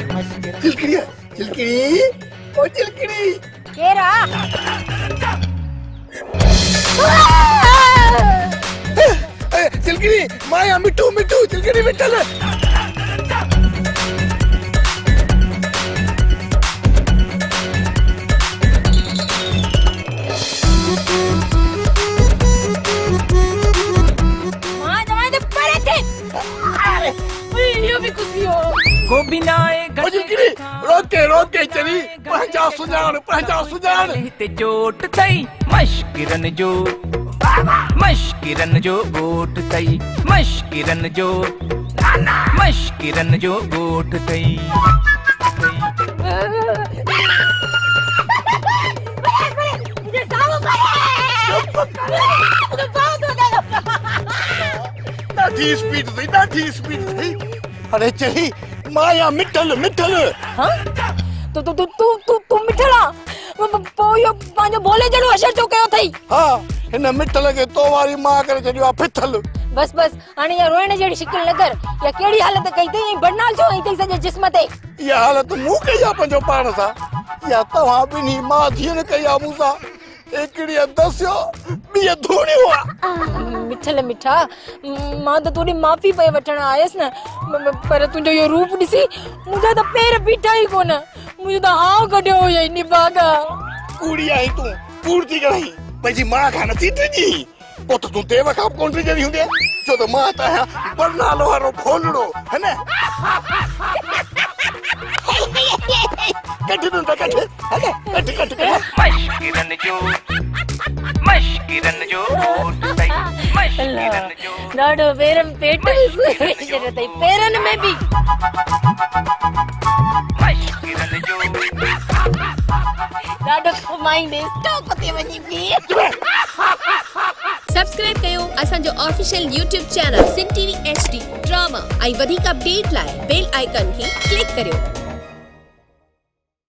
चिलकड़ी चिलकड़ी ओ चिलकड़ी केरा चिलकड़ी माया मिठू मिठू चिलकड़ी मिठल मां जमाने दे परे थे यो भी खुशी हो गोभी नाए ओ चिलकड़ी रोके चली पहचान सुजान ते जोट तई मशकिरन जो गोट तई मशकिरन जो गोट तई मुझे सामू नाठी स्पीड थी अरे चली माया मिठल हां तू मिठड़ा पोयो पांजो बोले जड़ो अशर तो कयो थई हाँ हिन मिठल के तो वारी मां करे छॾियो आहे फिथल बस हाणे या रोइण जड़ी शिकिल न कर या केड़ी हालत कई थई बरनाल जो आई थई सजे जिस्म ते इहा हालत मूं कई आहे पंहिंजो पाण सां या तव्हां ॿिन्ही मां धीअ कई आहे मूं सां हिकिड़ी दसियो ॿी धूणियो आहे मिठल मिठा मां त तोड़ी माफ़ी पे वठण आयस न पर तुंजो यो रूप दिसी मुझे तो पैर बीठा ही कोन मुझे तो हाव कढियो हो ये निभागा कूड़ी आई तूं कूड़ थी करई पंहिंजी मां खां नथी टिजी पोइ त तूं तेव खां कोन टिजंदी हूंदी छो त मां त आहियां बरनालो वारो खोलड़ो है न कट मशकिरन जो गोट तई मशकिरन जो डाडो पेरन पेट जरत पेरन में भी मशकिरन जो डाडो कमाईंदे स्टॉप ते वनी भी सब्सक्राइब कयो असांजो ऑफिशियल YouTube चैनल सिन टीवी HD ड्रामा ऐं वधीक अपडेट लाइ बेल आइकन खे क्लिक करियो।